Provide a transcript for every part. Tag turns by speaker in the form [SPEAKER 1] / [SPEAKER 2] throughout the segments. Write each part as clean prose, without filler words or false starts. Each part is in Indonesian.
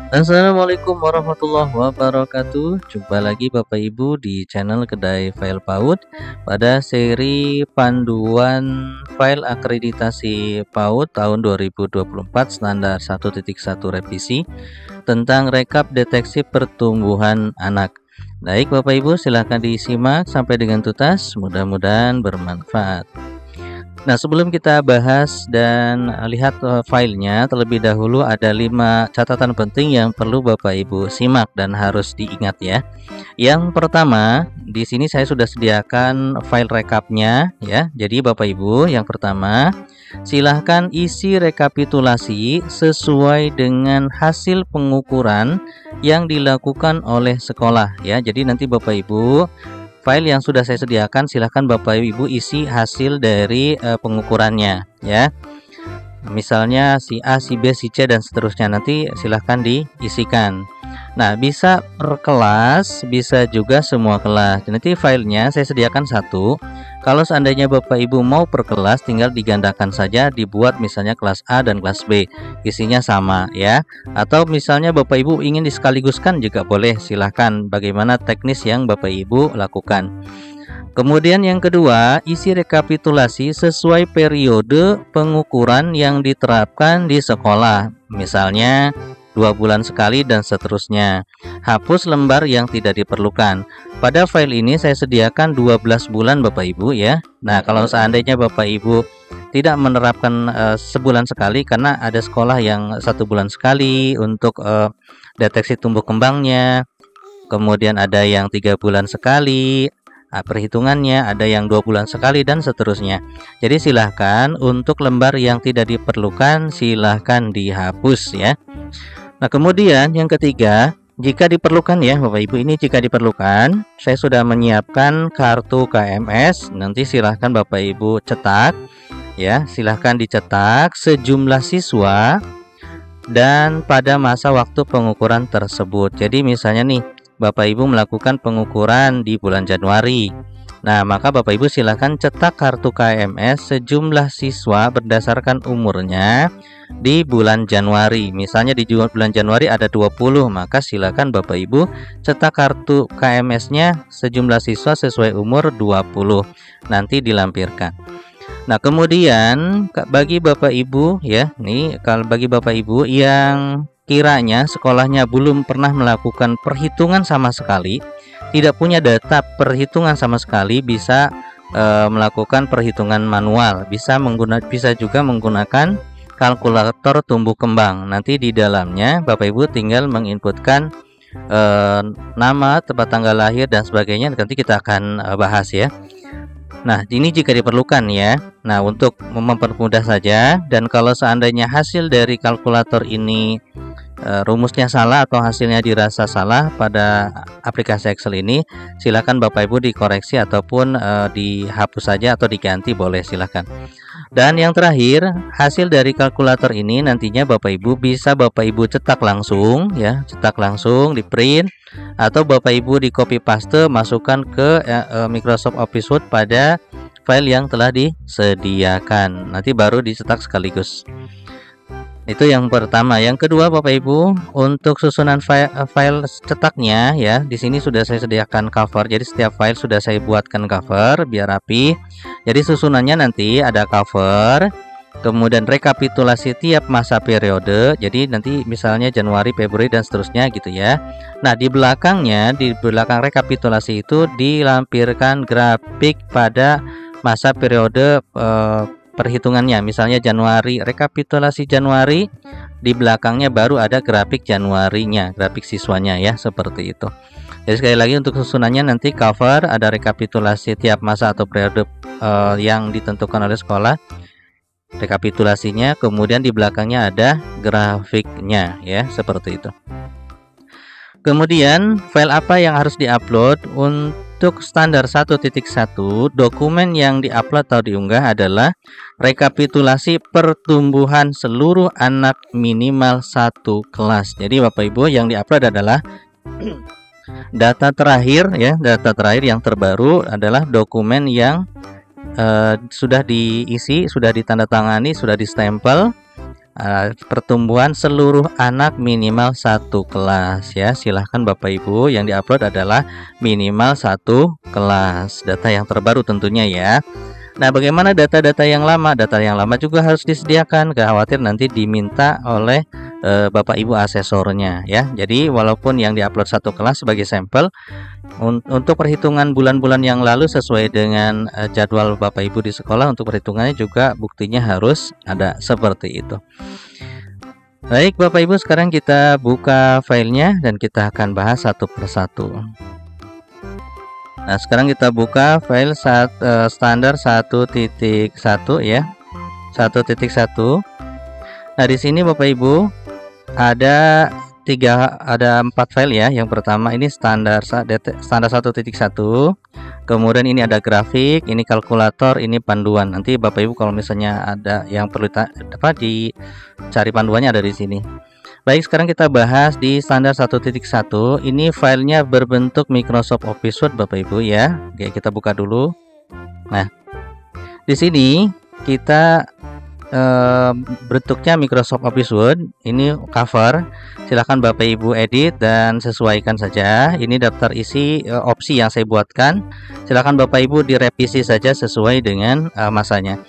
[SPEAKER 1] Assalamualaikum warahmatullahi wabarakatuh. Jumpa lagi Bapak Ibu di channel Kedai File PAUD pada seri panduan file akreditasi PAUD tahun 2024 standar 1.1 revisi tentang rekap deteksi pertumbuhan anak. Baik Bapak Ibu, silahkan disimak sampai dengan tuntas, mudah-mudahan bermanfaat. Nah, sebelum kita bahas dan lihat filenya, terlebih dahulu ada 5 catatan penting yang perlu Bapak Ibu simak dan harus diingat ya. Yang pertama, di sini saya sudah sediakan file rekapnya ya. Jadi Bapak Ibu, yang pertama, silahkan isi rekapitulasi sesuai dengan hasil pengukuran yang dilakukan oleh sekolah ya. Jadi nanti Bapak Ibu, file yang sudah saya sediakan silahkan Bapak Ibu isi hasil dari pengukurannya ya. Misalnya si A, si B, si C dan seterusnya, nanti silahkan diisikan. Nah, bisa per kelas, bisa juga semua kelas. Nanti filenya saya sediakan satu. Kalau seandainya Bapak Ibu mau per kelas, tinggal digandakan saja, dibuat misalnya kelas A dan kelas B, isinya sama ya. Atau misalnya Bapak Ibu ingin disekaligus,kan juga boleh, silahkan. Bagaimana teknis yang Bapak Ibu lakukan. Kemudian yang kedua, isi rekapitulasi sesuai periode pengukuran yang diterapkan di sekolah. Misalnya 2 bulan sekali dan seterusnya. Hapus lembar yang tidak diperlukan. Pada file ini saya sediakan 12 bulan Bapak Ibu ya. Nah, kalau seandainya Bapak Ibu tidak menerapkan sebulan sekali, karena ada sekolah yang 1 bulan sekali untuk deteksi tumbuh kembangnya. Kemudian ada yang 3 bulan sekali. Perhitungannya ada yang 2 bulan sekali dan seterusnya. Jadi silahkan untuk lembar yang tidak diperlukan silahkan dihapus ya. Nah, kemudian yang ketiga, jika diperlukan ya Bapak Ibu, ini jika diperlukan, saya sudah menyiapkan kartu KMS. Nanti silahkan Bapak Ibu cetak ya, silahkan dicetak sejumlah siswa dan pada masa waktu pengukuran tersebut. Jadi misalnya nih, Bapak Ibu melakukan pengukuran di bulan Januari. Nah, maka Bapak Ibu silahkan cetak kartu KMS sejumlah siswa berdasarkan umurnya di bulan Januari. Misalnya di bulan Januari ada 20, maka silakan Bapak Ibu cetak kartu KMS-nya sejumlah siswa sesuai umur 20. Nanti dilampirkan. Nah, kemudian bagi Bapak Ibu ya, nih kalau bagi Bapak Ibu yang kiranya sekolahnya belum pernah melakukan perhitungan sama sekali, tidak punya data perhitungan sama sekali, bisa melakukan perhitungan manual, bisa juga menggunakan kalkulator tumbuh kembang. Nanti di dalamnya Bapak Ibu tinggal menginputkan nama, tempat tanggal lahir dan sebagainya. Nanti kita akan bahas ya. Nah, ini jika diperlukan ya. Nah, untuk mempermudah saja, dan kalau seandainya hasil dari kalkulator ini rumusnya salah atau hasilnya dirasa salah pada aplikasi Excel ini, silakan Bapak Ibu dikoreksi ataupun dihapus saja atau diganti, boleh, silakan. Dan yang terakhir, hasil dari kalkulator ini nantinya Bapak Ibu bisa Bapak Ibu cetak langsung ya, cetak langsung di print, atau Bapak Ibu di copy paste masukkan ke Microsoft Office Word pada file yang telah disediakan. Nanti baru dicetak sekaligus. Itu yang pertama. Yang kedua Bapak Ibu, untuk susunan file cetaknya ya, di sini sudah saya sediakan cover. Jadi setiap file sudah saya buatkan cover biar rapi. Jadi susunannya nanti ada cover, kemudian rekapitulasi tiap masa periode. Jadi nanti misalnya Januari, Februari dan seterusnya gitu ya. Nah, di belakangnya, di belakang rekapitulasi itu dilampirkan grafik pada masa periode perhitungannya. Misalnya Januari, rekapitulasi Januari, di belakangnya baru ada grafik Januarinya, grafik siswanya ya, seperti itu. Jadi sekali lagi untuk susunannya nanti cover ada rekapitulasi tiap masa atau periode yang ditentukan oleh sekolah, rekapitulasinya, kemudian di belakangnya ada grafiknya ya, seperti itu. Kemudian file apa yang harus diupload? Untuk standar 1.1, dokumen yang diupload atau diunggah adalah rekapitulasi pertumbuhan seluruh anak minimal 1 kelas. Jadi Bapak Ibu, yang diupload adalah data terakhir ya, data terakhir yang terbaru adalah dokumen yang sudah diisi, sudah ditandatangani, sudah distempel pertumbuhan seluruh anak minimal satu kelas ya. Silahkan Bapak Ibu, yang diupload adalah minimal satu kelas. Data yang terbaru tentunya ya. Nah, bagaimana data-data yang lama? Data yang lama juga harus disediakan, gak khawatir nanti diminta oleh Bapak Ibu asesornya ya. Jadi walaupun yang diupload satu kelas sebagai sampel, untuk perhitungan bulan-bulan yang lalu sesuai dengan jadwal Bapak Ibu di sekolah, untuk perhitungannya juga buktinya harus ada seperti itu. Baik Bapak Ibu, sekarang kita buka filenya dan kita akan bahas satu persatu. Nah, sekarang kita buka file standar 1.1 ya. 1.1. Nah, di sini Bapak Ibu ada 4 file ya. Yang pertama ini standar 1.1. Kemudian ini ada grafik, ini kalkulator, ini panduan. Nanti Bapak Ibu kalau misalnya ada yang perlu dicari panduannya ada di sini. Baik, sekarang kita bahas di standar 1.1. Ini filenya berbentuk Microsoft Office Word Bapak Ibu ya. Oke, kita buka dulu. Nah, di sini kita bentuknya Microsoft Office Word. Ini cover. Silahkan Bapak Ibu edit dan sesuaikan saja. Ini daftar isi opsi yang saya buatkan. Silahkan Bapak Ibu direvisi saja sesuai dengan masanya.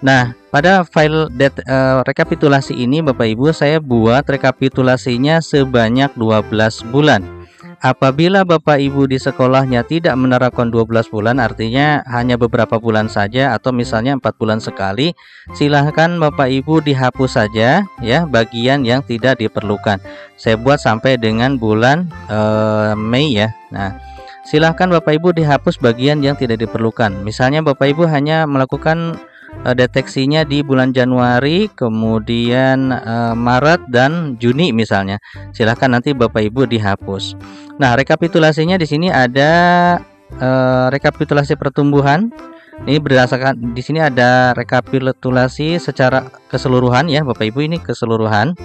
[SPEAKER 1] Nah, pada file rekapitulasi ini Bapak Ibu, saya buat rekapitulasinya sebanyak 12 bulan. Apabila Bapak Ibu di sekolahnya tidak menerapkan 12 bulan, artinya hanya beberapa bulan saja atau misalnya 4 bulan sekali, silahkan Bapak Ibu dihapus saja ya bagian yang tidak diperlukan. Saya buat sampai dengan bulan Mei ya. Nah, silahkan Bapak Ibu dihapus bagian yang tidak diperlukan. Misalnya Bapak Ibu hanya melakukan deteksinya di bulan Januari, kemudian Maret dan Juni misalnya. Silahkan nanti Bapak Ibu dihapus. Nah, rekapitulasinya di sini ada rekapitulasi pertumbuhan. Ini berdasarkan di sini ada rekapitulasi secara keseluruhan ya, Bapak Ibu, ini keseluruhan.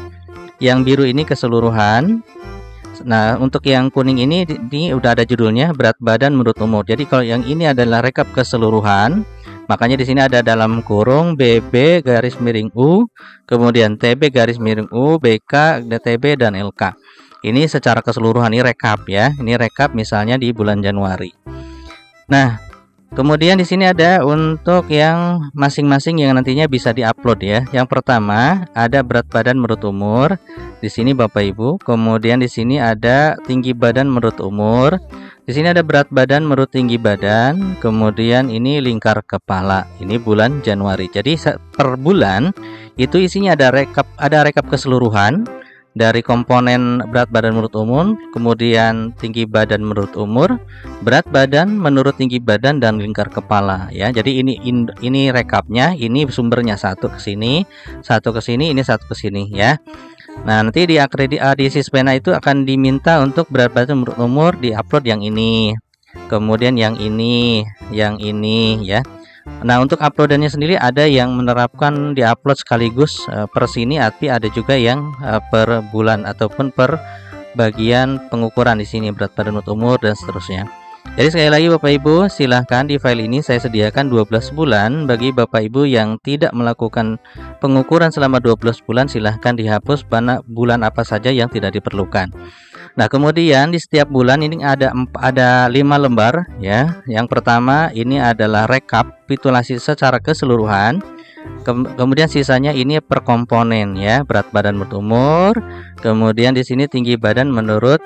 [SPEAKER 1] Yang biru ini keseluruhan. Nah, untuk yang kuning ini udah ada judulnya berat badan menurut umur. Jadi kalau yang ini adalah rekap keseluruhan, makanya di sini ada dalam kurung BB garis miring U, kemudian TB garis miring U, BK, DTB dan LK. Ini secara keseluruhan, ini rekap ya. Ini rekap misalnya di bulan Januari. Nah, kemudian di sini ada untuk yang masing-masing yang nantinya bisa diupload ya. Yang pertama ada berat badan menurut umur. Di sini Bapak Ibu. Kemudian di sini ada tinggi badan menurut umur. Di sini ada berat badan menurut tinggi badan. Kemudian ini lingkar kepala. Ini bulan Januari. Jadi per bulan itu isinya ada rekap keseluruhan dari komponen berat badan menurut umur, kemudian tinggi badan menurut umur, berat badan menurut tinggi badan dan lingkar kepala ya. Jadi ini rekapnya, ini sumbernya satu ke sini, satu ke sini, ini satu ke sini ya. Nah, nanti di Sispena itu akan diminta untuk berat badan menurut umur diupload yang ini, kemudian yang ini ya. Nah, untuk uploadannya sendiri ada yang menerapkan diupload sekaligus per sini, tapi ada juga yang per bulan ataupun per bagian pengukuran di sini berat badan menurut umur dan seterusnya. Jadi sekali lagi Bapak Ibu, silahkan di file ini saya sediakan 12 bulan. Bagi Bapak Ibu yang tidak melakukan pengukuran selama 12 bulan, silahkan dihapus bulan apa saja yang tidak diperlukan. Nah, kemudian di setiap bulan ini ada 5 lembar ya. Yang pertama ini adalah rekapitulasi secara keseluruhan. Kemudian sisanya ini per komponen ya, berat badan menurut umur. Kemudian di sini tinggi badan menurut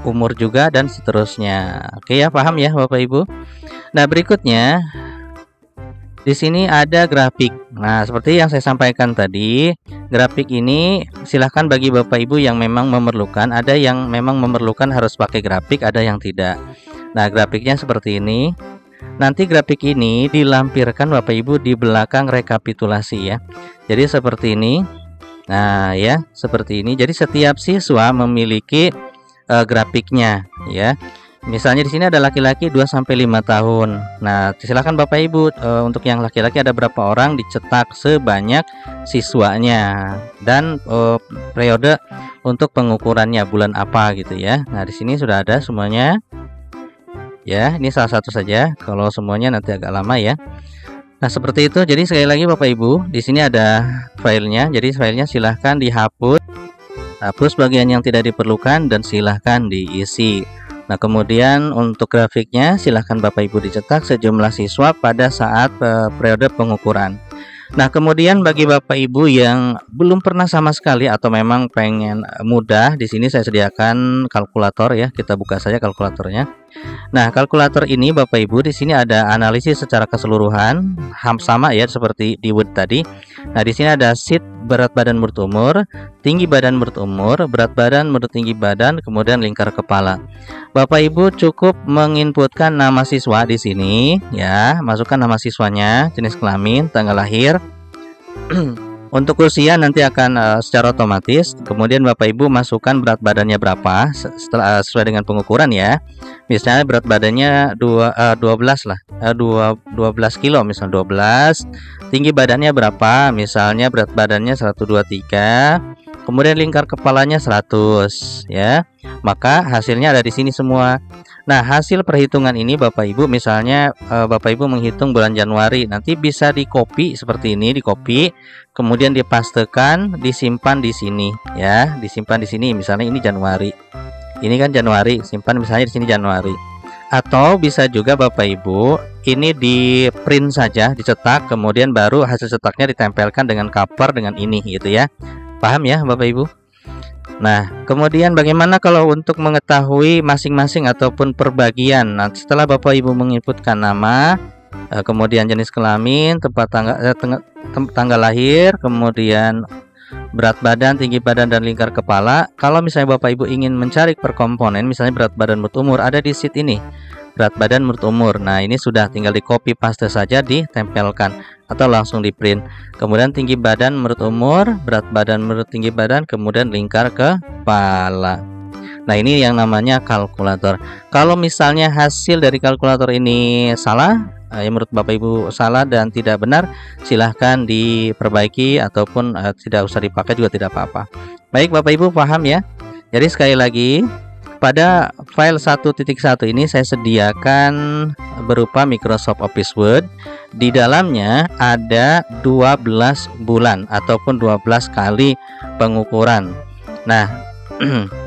[SPEAKER 1] umur juga dan seterusnya. Oke ya, paham ya Bapak Ibu? Nah, berikutnya di sini ada grafik. Nah, seperti yang saya sampaikan tadi, grafik ini silahkan bagi Bapak Ibu yang memang memerlukan. Ada yang memang memerlukan harus pakai grafik, ada yang tidak. Nah, grafiknya seperti ini. Nanti grafik ini dilampirkan Bapak Ibu di belakang rekapitulasi ya. Jadi seperti ini. Nah, ya, seperti ini. Jadi setiap siswa memiliki grafiknya ya. Misalnya di sini ada laki-laki 2-5 tahun. Nah, silakan Bapak Ibu untuk yang laki-laki ada berapa orang dicetak sebanyak siswanya dan periode untuk pengukurannya bulan apa gitu ya. Nah, di sini sudah ada semuanya. Ya, ini salah satu saja. Kalau semuanya nanti agak lama ya. Nah, seperti itu. Jadi sekali lagi Bapak Ibu, di sini ada filenya. Jadi filenya silahkan dihapus. Hapus bagian yang tidak diperlukan dan silahkan diisi. Nah, kemudian untuk grafiknya silahkan Bapak Ibu dicetak sejumlah siswa pada saat periode pengukuran. Nah, kemudian bagi Bapak Ibu yang belum pernah sama sekali atau memang pengen mudah, di sini saya sediakan kalkulator ya. Kita buka saja kalkulatornya. Nah, kalkulator ini Bapak Ibu di sini ada analisis secara keseluruhan, sama ya seperti di Word tadi. Nah, di sini ada sheet berat badan menurut umur, tinggi badan menurut umur, berat badan menurut tinggi badan, kemudian lingkar kepala. Bapak Ibu cukup menginputkan nama siswa di sini ya, masukkan nama siswanya, jenis kelamin, tanggal lahir. Untuk usia nanti akan secara otomatis. Kemudian Bapak Ibu masukkan berat badannya berapa setelah sesuai dengan pengukuran ya. Misalnya berat badannya 12 lah, 12 kilo misalnya 12. Tinggi badannya berapa? Misalnya berat badannya 123. Kemudian lingkar kepalanya 100 ya. Maka hasilnya ada di sini semua. Nah, hasil perhitungan ini Bapak Ibu misalnya Bapak Ibu menghitung bulan Januari, nanti bisa di-copy seperti ini, di-copy, kemudian dipastekan, disimpan di sini ya, disimpan di sini. Misalnya ini Januari. Ini kan Januari, simpan misalnya di sini Januari. Atau bisa juga Bapak Ibu ini di print saja, dicetak, kemudian baru hasil cetaknya ditempelkan dengan cover dengan ini gitu ya. Paham ya Bapak Ibu? Nah, kemudian bagaimana kalau untuk mengetahui masing-masing ataupun perbagian? Nah, setelah Bapak Ibu menginputkan nama, kemudian jenis kelamin, tanggal lahir, kemudian berat badan, tinggi badan, dan lingkar kepala. Kalau misalnya Bapak Ibu ingin mencari per komponen, misalnya berat badan menurut umur, ada di sheet ini. Berat badan menurut umur. Nah, ini sudah tinggal di copy paste saja, ditempelkan atau langsung di print. Kemudian tinggi badan menurut umur, berat badan menurut tinggi badan, kemudian lingkar kepala. Nah, ini yang namanya kalkulator. Kalau misalnya hasil dari kalkulator ini salah, ya menurut Bapak Ibu salah dan tidak benar, silahkan diperbaiki ataupun tidak usah dipakai juga tidak apa-apa. Baik Bapak Ibu, paham ya? Jadi sekali lagi, pada file 1.1 ini saya sediakan berupa Microsoft Office Word. Di dalamnya ada 12 bulan ataupun 12 kali pengukuran. Nah,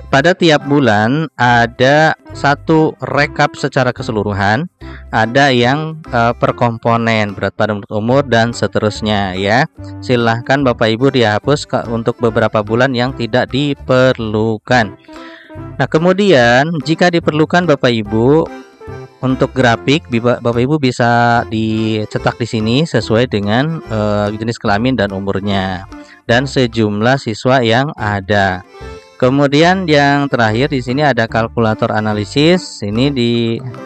[SPEAKER 1] pada tiap bulan ada satu rekap secara keseluruhan, ada yang per komponen, berat badan menurut umur dan seterusnya ya. Silahkan Bapak Ibu dihapus untuk beberapa bulan yang tidak diperlukan. Nah, kemudian jika diperlukan Bapak Ibu untuk grafik, Bapak Ibu bisa dicetak di sini sesuai dengan jenis kelamin dan umurnya dan sejumlah siswa yang ada. Kemudian yang terakhir di sini ada kalkulator analisis. Ini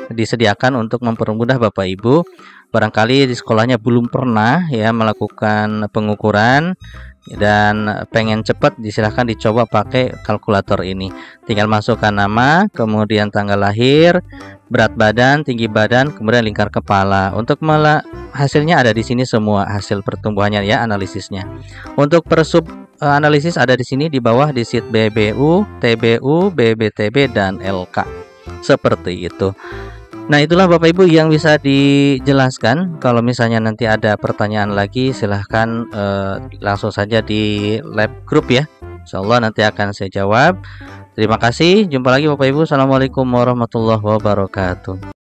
[SPEAKER 1] disediakan untuk mempermudah Bapak Ibu. Barangkali di sekolahnya belum pernah ya melakukan pengukuran dan pengen cepat, silahkan dicoba pakai kalkulator ini. Tinggal masukkan nama, kemudian tanggal lahir, berat badan, tinggi badan, kemudian lingkar kepala. Untuk hasilnya ada di sini semua hasil pertumbuhannya ya, analisisnya. Untuk persub analisis ada di sini di bawah di sheet BBU, TBU, BBTB dan LK. Seperti itu. Nah, itulah Bapak Ibu yang bisa dijelaskan. Kalau misalnya nanti ada pertanyaan lagi, silahkan langsung saja di lab group ya. Insyaallah nanti akan saya jawab. Terima kasih. Jumpa lagi Bapak Ibu. Assalamualaikum warahmatullahi wabarakatuh.